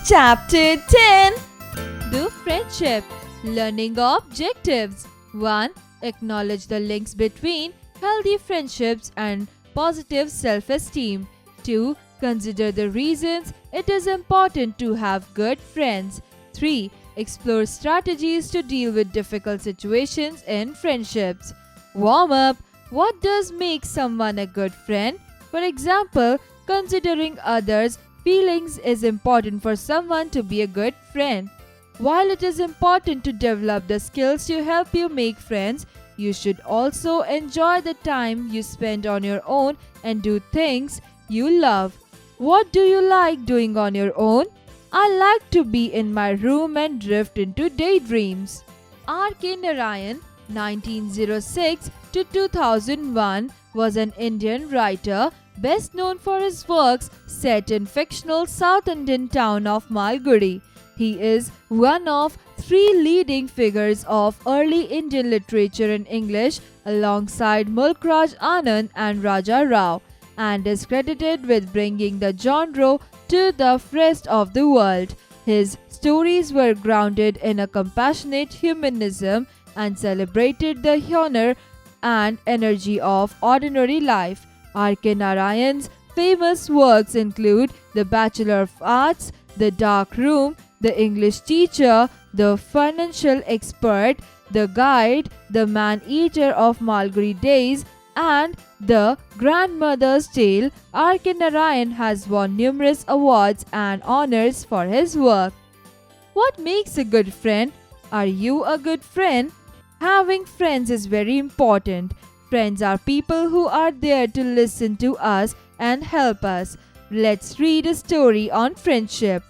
Chapter 10. The Friendship. Learning Objectives. 1. Acknowledge the links between healthy friendships and positive self-esteem. 2. Consider the reasons it is important to have good friends. 3. Explore strategies to deal with difficult situations in friendships. Warm up. What does make someone a good friend? For example, considering others' feelings is important for someone to be a good friend. While it is important to develop the skills to help you make friends, you should also enjoy the time you spend on your own and do things you love. What do you like doing on your own? I like to be in my room and drift into daydreams. R.K. Narayan, 1906 to 2001, was an Indian writer best known for his works set in fictional South Indian town of Malgudi. He is one of three leading figures of early Indian literature in English alongside Mulkraj Anand and Raja Rao, and is credited with bringing the genre to the rest of the world. His stories were grounded in a compassionate humanism and celebrated the honor and energy of ordinary life. R.K. Narayan's famous works include The Bachelor of Arts, The Dark Room, The English Teacher, The Financial Expert, The Guide, The Man-Eater of Malgudi Days, and The Grandmother's Tale. R.K. Narayan has won numerous awards and honors for his work. What makes a good friend? Are you a good friend? Having friends is very important. Friends are people who are there to listen to us and help us. Let's read a story on friendship.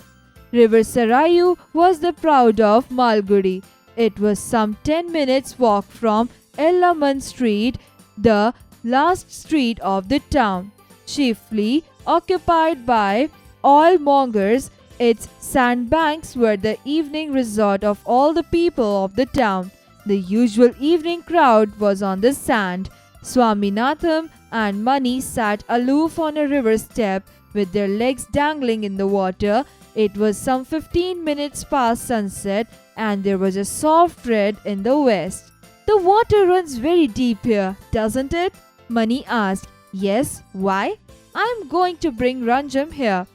River Sarayu was the proud of Malgudi. It was some 10 minutes walk from Ellaman Street, the last street of the town. Chiefly occupied by oil mongers, its sandbanks were the evening resort of all the people of the town. The usual evening crowd was on the sand. Swaminatham and Mani sat aloof on a river step with their legs dangling in the water. It was some 15 minutes past sunset and there was a soft red in the west. The water runs very deep here, doesn't it? Mani asked. Yes, why? I'm going to bring Ranjam here.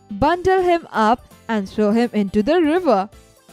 Bundle him up and throw him into the river.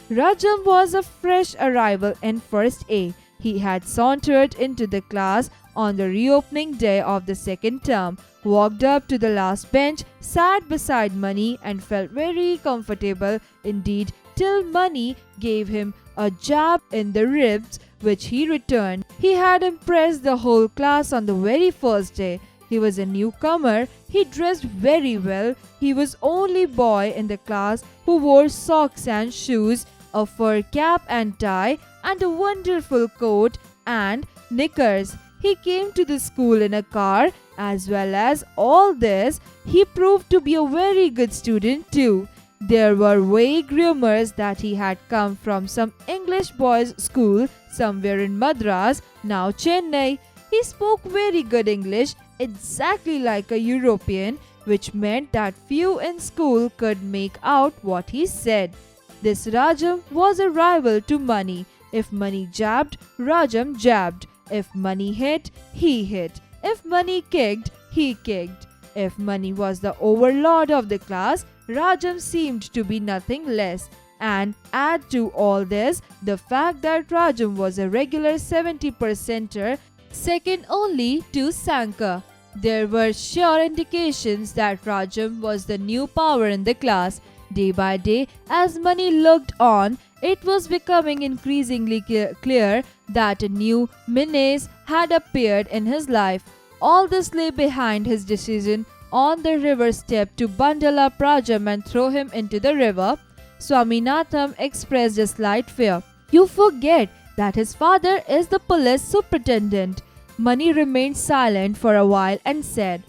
Rajam was a fresh arrival in First A. He had sauntered into the class on the reopening day of the second term, walked up to the last bench, sat beside Mani and felt very comfortable indeed till Mani gave him a jab in the ribs, which he returned. He had impressed the whole class on the very first day. He was a newcomer. He dressed very well. He was only boy in the class who wore socks and shoes, a fur cap and tie, and a wonderful coat and knickers. He came to the school in a car. As well as all this, he proved to be a very good student too. There were vague rumors that he had come from some English boys' school somewhere in Madras, now Chennai. He spoke very good English, exactly like a European, which meant that few in school could make out what he said. This Rajam was a rival to Mani. If Mani jabbed, Rajam jabbed. If Mani hit, he hit. If Mani kicked, he kicked. If Mani was the overlord of the class, Rajam seemed to be nothing less. And add to all this the fact that Rajam was a regular 70%er, second only to Sankar. There were sure indications that Rajam was the new power in the class. Day by day, as Mani looked on, it was becoming increasingly clear that a new menace had appeared in his life. All this lay behind his decision on the river step to bundle up Rajam and throw him into the river. Swaminatham expressed a slight fear. You forget that his father is the police superintendent. Mani remained silent for a while and said,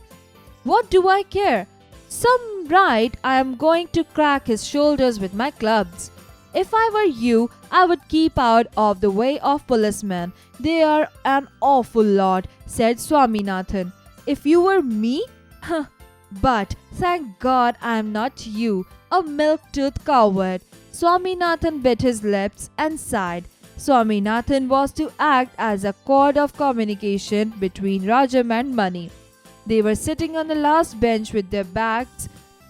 What do I care? Some night I am going to crack his shoulders with my clubs. If I were you, I would keep out of the way of policemen. They are an awful lot, said Swaminathan. If you were me? But thank God I am not you. a milk-toothed coward. Swaminathan bit his lips and sighed. Swaminathan was to act as a cord of communication between Rajam and Mani. They were sitting on the last bench with their backs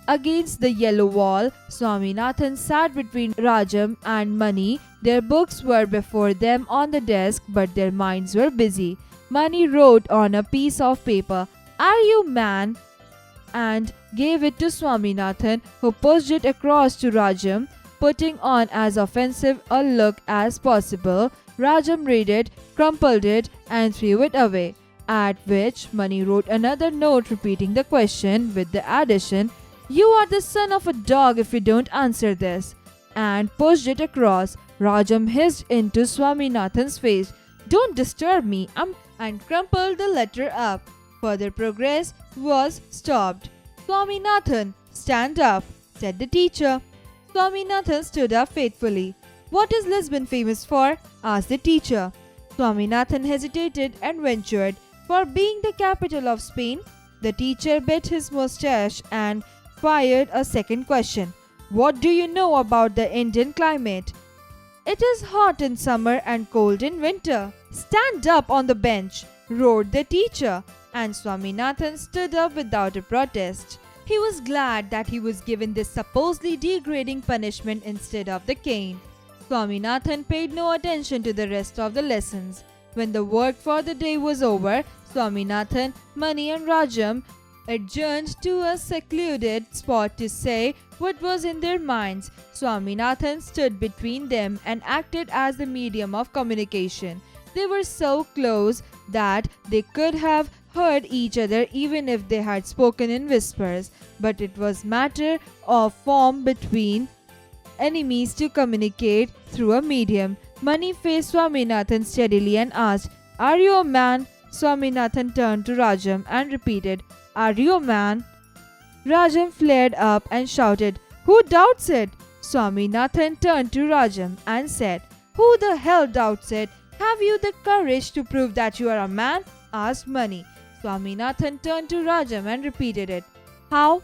against the yellow wall. Swaminathan sat between Rajam and Mani. Their books were before them on the desk, but their minds were busy. Mani wrote on a piece of paper, "Are you man?" and gave it to Swaminathan, who pushed it across to Rajam, putting on as offensive a look as possible. Rajam read it, crumpled it, and threw it away. At which Mani wrote another note repeating the question with the addition, "You are the son of a dog if you don't answer this," and pushed it across. Rajam hissed into Swaminathan's face, "Don't disturb me," and crumpled the letter up. Further progress was stopped. "Swaminathan, stand up," said the teacher. Swaminathan stood up faithfully. "What is Lisbon famous for?" asked the teacher. Swaminathan hesitated and ventured, "For being the capital of Spain." The teacher bit his moustache and fired a second question. "What do you know about the Indian climate?" "It is hot in summer and cold in winter." "Stand up on the bench," roared the teacher, and Swaminathan stood up without a protest. He was glad that he was given this supposedly degrading punishment instead of the cane. Swaminathan paid no attention to the rest of the lessons. When the work for the day was over, Swaminathan, Mani and Rajam adjourned to a secluded spot to say what was in their minds. Swaminathan stood between them and acted as the medium of communication. They were so close that they could have heard each other even if they had spoken in whispers, but it was matter of form between enemies to communicate through a medium. Mani faced Swaminathan steadily and asked, "Are you a man?" Swaminathan turned to Rajam and repeated, "Are you a man?" Rajam flared up and shouted, "Who doubts it?" Swaminathan turned to Rajam and said, "Who the hell doubts it? Have you the courage to prove that you are a man?" asked Mani. Swaminathan turned to Rajam and repeated it. How?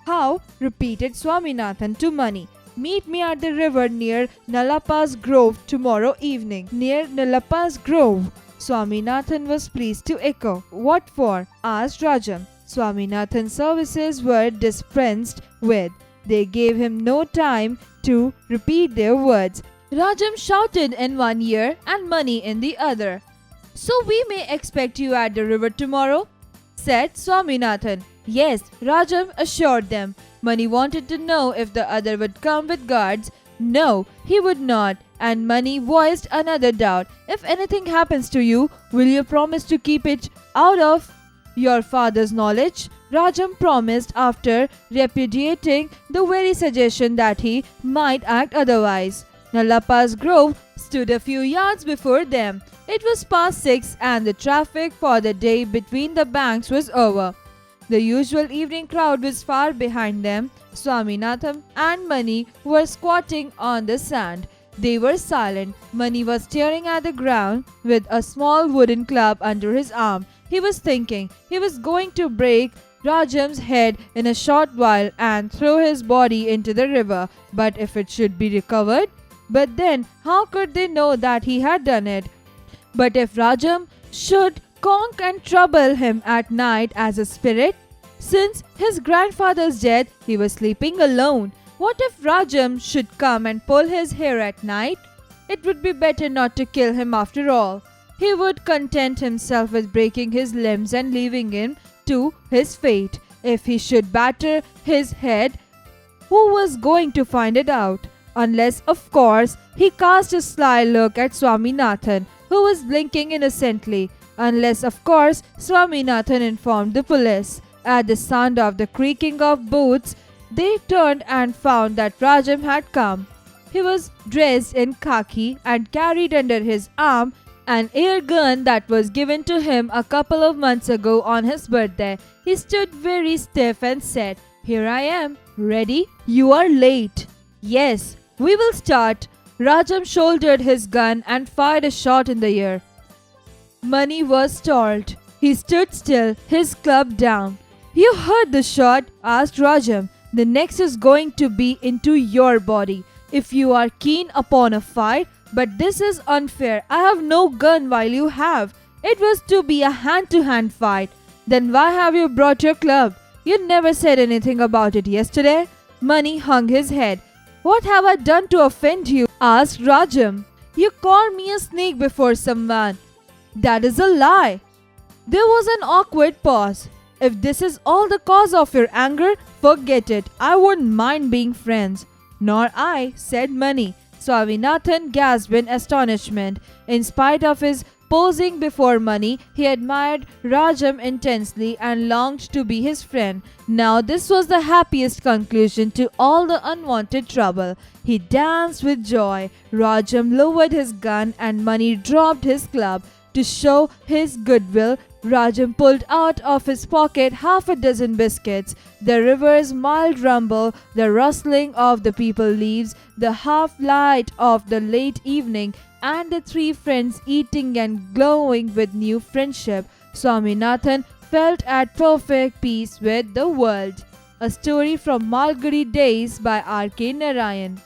How? Repeated Swaminathan to Mani. "Meet me at the river near Nalapa's Grove tomorrow evening." "Near Nalapa's Grove?" Swaminathan was pleased to echo. "What for?" asked Rajam. Swaminathan's services were dispensed with. They gave him no time to repeat their words. Rajam shouted in one ear and Mani in the other. "So we may expect you at the river tomorrow?" said Swaminathan. Yes, Rajam assured them. Mani wanted to know if the other would come with guards. No, he would not, and Mani voiced another doubt. "If anything happens to you, will you promise to keep it out of your father's knowledge?" Rajam promised after repudiating the very suggestion that he might act otherwise. Nalapa's Grove stood a few yards before them. It was past 6 and the traffic for the day between the banks was over. The usual evening crowd was far behind them. Swaminathan and Mani were squatting on the sand. They were silent. Mani was staring at the ground with a small wooden club under his arm. He was thinking. He was going to break Rajam's head in a short while and throw his body into the river. But if it should be recovered? But then, how could they know that he had done it? But if Rajam should conk and trouble him at night as a spirit? Since his grandfather's death, he was sleeping alone. What if Rajam should come and pull his hair at night? It would be better not to kill him after all. He would content himself with breaking his limbs and leaving him to his fate. If he should batter his head, who was going to find it out? Unless, of course, he cast a sly look at Swaminathan, who was blinking innocently. Unless, of course, Swaminathan informed the police. At the sound of the creaking of boots, they turned and found that Rajam had come. He was dressed in khaki and carried under his arm an air gun that was given to him a couple of months ago on his birthday. He stood very stiff and said, "Here I am. Ready? You are late." "Yes, we will start." Rajam shouldered his gun and fired a shot in the air. Mani was startled. He stood still, his club down. "You heard the shot?" asked Rajam. The next is going to be into your body. If you are keen upon a fight, but this is unfair. I have no gun while you have. It was to be a hand-to-hand fight. Then why have you brought your club? You never said anything about it yesterday. Mani hung his head. What have I done to offend you? Asked Rajam. You called me a snake before someone. That is a lie. There was an awkward pause. If this is all the cause of your anger, forget it. I wouldn't mind being friends. Nor I, said Mani. Swaminathan gasped in astonishment. In spite of his posing before Mani, he admired Rajam intensely and longed to be his friend. Now this was the happiest conclusion to all the unwanted trouble. He danced with joy. Rajam lowered his gun and Mani dropped his club. To show his goodwill, Rajam pulled out of his pocket half a dozen biscuits. The river's mild rumble, the rustling of the people leaves, the half light of the late evening, and the three friends eating and glowing with new friendship. Swaminathan felt at perfect peace with the world. A story from Malgudi Days by R.K. Narayan.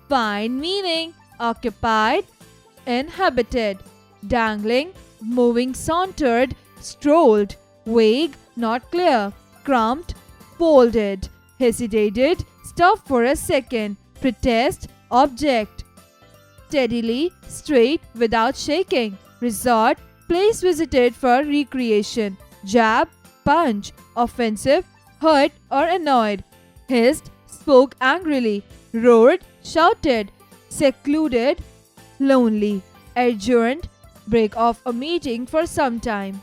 Find meaning. Occupied, inhabited. Dangling, moving, sauntered, strolled. Vague, not clear. Crumped, folded. Hesitated, stopped for a second. Protest, object. Steadily, straight, without shaking. Resort, place visited for recreation. Jab, punch. Offensive, hurt or annoyed. Hissed, spoke angrily. Roared, shouted. Secluded, lonely. Adjourned, break off a meeting for some time.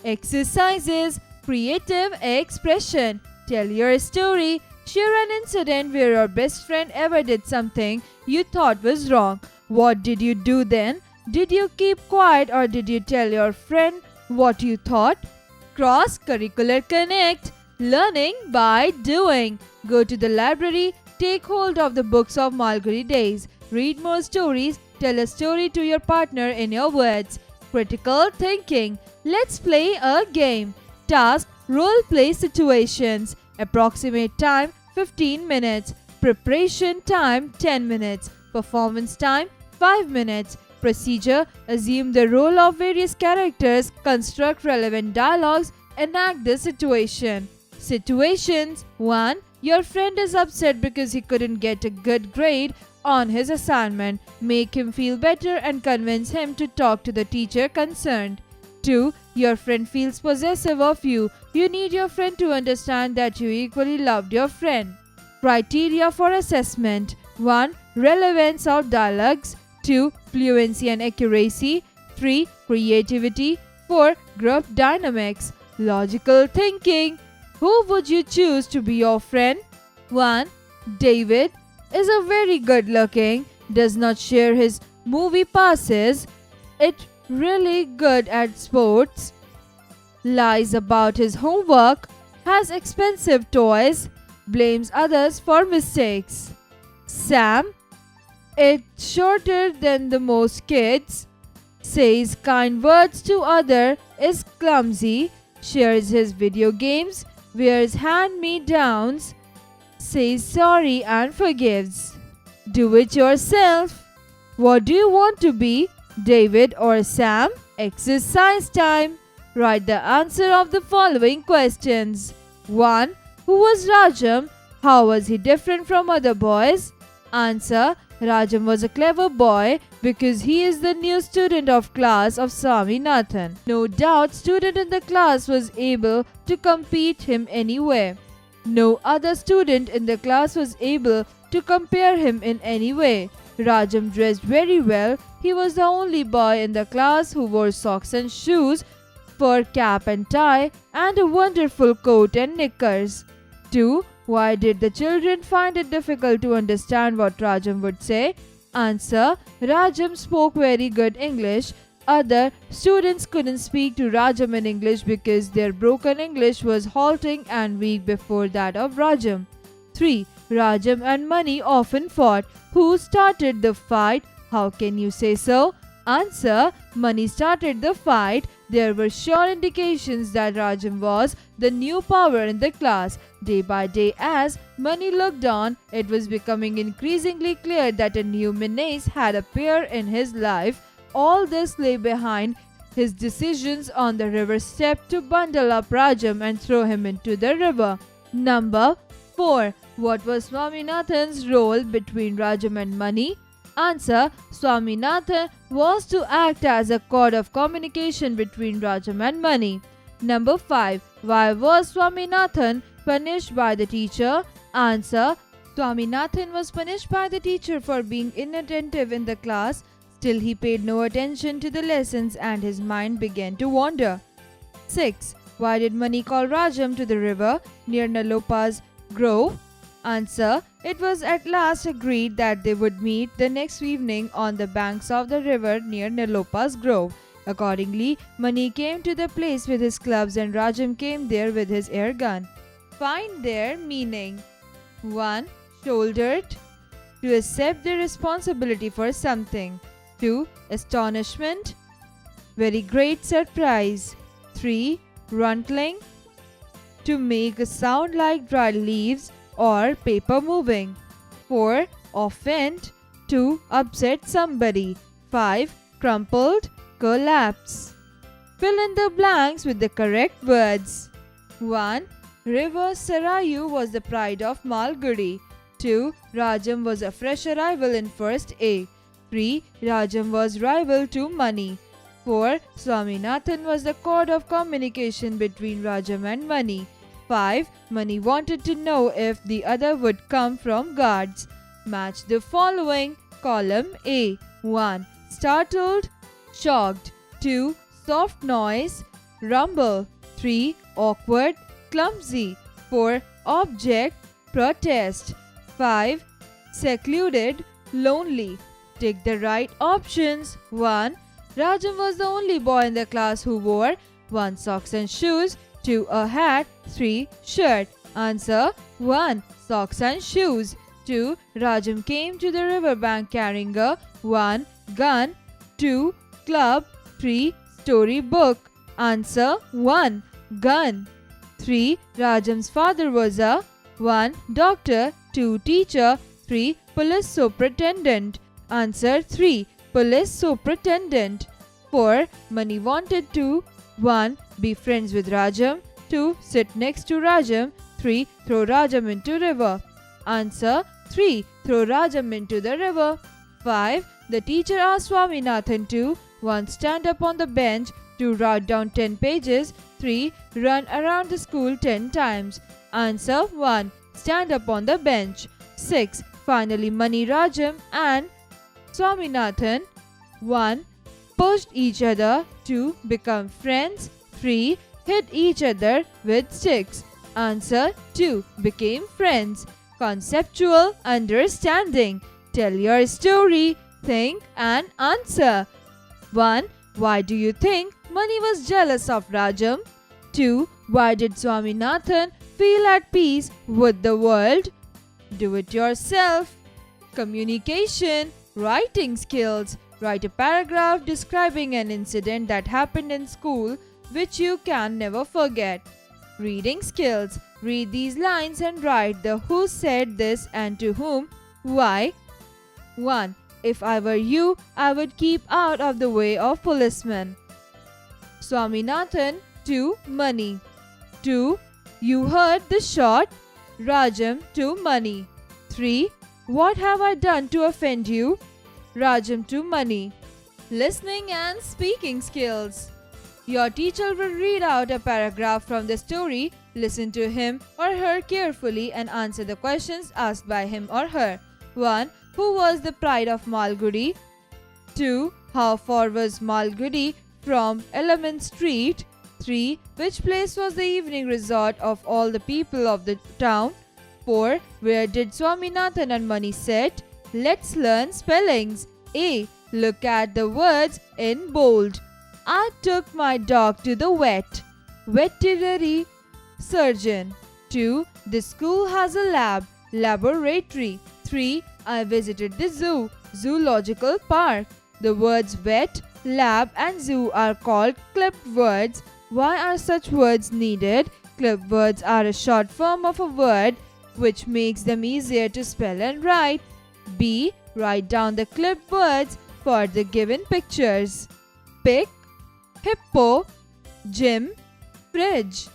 Exercises. Creative expression. Tell your story. Share an incident where your best friend ever did something you thought was wrong. What did you do then? Did you keep quiet or did you tell your friend what you thought? Cross-curricular connect. Learning by doing. Go to the library. Take hold of the books of Malgudi Days. Read more stories. Tell a story to your partner in your words. Critical thinking. Let's play a game. Task. Role play situations. Approximate time 15 minutes. Preparation time 10 minutes. Performance time 5 minutes. Procedure. Assume the role of various characters. Construct relevant dialogues. Enact the situation. Situations. 1. Your friend is upset because he couldn't get a good grade on his assignment. Make him feel better and convince him to talk to the teacher concerned. 2. Your friend feels possessive of you. You need your friend to understand that you equally loved your friend. Criteria for assessment. 1. Relevance of dialogues. 2. Fluency and accuracy. 3. Creativity. 4. Group dynamics. Logical thinking. Who would you choose to be your friend? 1. David is a very good looking, does not share his movie passes, it really good at sports, lies about his homework, has expensive toys, blames others for mistakes. Sam, it's shorter than the most kids, says kind words to other, is clumsy, shares his video games, wears hand-me-downs, says sorry and forgives. Do it yourself. What do you want to be, David or Sam? Exercise time. Write the answer of the following questions. 1. Who was Rajam? How was he different from other boys? Answer. Rajam was a clever boy because he is the new student of class of Swaminathan. No doubt student in the class was able to compete him anywhere. No other student in the class was able to compare him in any way. Rajam dressed very well. He was the only boy in the class who wore socks and shoes, fur cap and tie, and a wonderful coat and knickers. 2. Why did the children find it difficult to understand what Rajam would say? Answer. Rajam spoke very good English. Other students couldn't speak to Rajam in English because their broken English was halting and weak before that of Rajam. 3. Rajam and Mani often fought. Who started the fight? How can you say so? Answer. Mani started the fight. There were sure indications that Rajam was the new power in the class. Day by day, as Mani looked on, it was becoming increasingly clear that a new menace had appeared in his life. All this lay behind his decisions on the river step to bundle up Rajam and throw him into the river. Number 4. What was Swaminathan's role between Rajam and Mani? Answer. Swaminathan was to act as a cord of communication between Rajam and Mani. Number 5. Why was Swaminathan punished by the teacher? Answer. Swaminathan was punished by the teacher for being inattentive in the class. Still, he paid no attention to the lessons and his mind began to wander. 6. Why did Mani call Rajam to the river near Nalopa's grove? Answer. It was at last agreed that they would meet the next evening on the banks of the river near Nalopa's grove. Accordingly, Mani came to the place with his clubs and Rajam came there with his air gun. Find their meaning. 1. Shouldered. To accept the responsibility for something. 2. Astonishment. Very great surprise. 3. Runtling. To make a sound like dry leaves or paper moving. 4. Offend. To upset somebody. 5. Crumpled. Collapse. Fill in the blanks with the correct words. 1. River Sarayu was the pride of Malgudi. 2. Rajam was a fresh arrival in first A. 3. Rajam was rival to Mani. 4. Swaminathan was the cord of communication between Rajam and Mani. 5. Mani wanted to know if the other would come from guards. Match the following. Column A. 1. Startled, shocked. 2. Soft noise, rumble. 3. Awkward, clumsy. 4. Object, protest. 5. Secluded, lonely. Take the right options. 1. Rajam was the only boy in the class who wore 1. Socks and shoes. 2. A hat. 3. Shirt. Answer. 1. Socks and shoes. 2. Rajam came to the riverbank carrying a 1. Gun. 2. Club. 3. Story book. Answer. 1. Gun. 3. Rajam's father was a 1. Doctor. 2. Teacher. 3. Police superintendent. Answer. 3. Police superintendent. 4. Mani wanted to 1. Be friends with Rajam. 2. Sit next to Rajam. 3. Throw Rajam into river. Answer. 3. Throw Rajam into the river. 5. The teacher asked Swaminathan to 1. Stand up on the bench. 2. Write down 10 pages. 3. Run around the school 10 times. Answer. 1. Stand up on the bench. 6. Finally, Mani, Rajam and Swaminathan 1. Pushed each other to become friends. 3. Hit each other with sticks. Answer. 2. Became friends. Conceptual understanding. Tell your story. Think and answer. 1. Why do you think Mani was jealous of Rajam? 2. Why did Swaminathan feel at peace with the world? Do it yourself. Communication. Writing skills. Write a paragraph describing an incident that happened in school which you can never forget. Reading skills. Read these lines and write the who said this and to whom. Why? 1. If I were you, I would keep out of the way of policemen. Swaminathan to Mani. 2. You heard the shot. Rajam to Mani. 3. What have I done to offend you? Rajam to Mani. Listening and speaking skills. Your teacher will read out a paragraph from the story. Listen to him or her carefully and answer the questions asked by him or her. 1. Who was the pride of Malgudi? 2. How far was Malgudi from Element Street? 3. Which place was the evening resort of all the people of the town? 4. Where did Swaminathan and Mani sit? Let's learn spellings. A. Look at the words in bold. I took my dog to the veterinary surgeon. 2. The school has a laboratory. 3. I visited the zoological park. The words vet, Lab and zoo are called clipped words. Why are such words needed? Clipped words are a short form of a word which makes them easier to spell and write. B. Write down the clipped words for the given pictures. Pick, hippo, gym, fridge.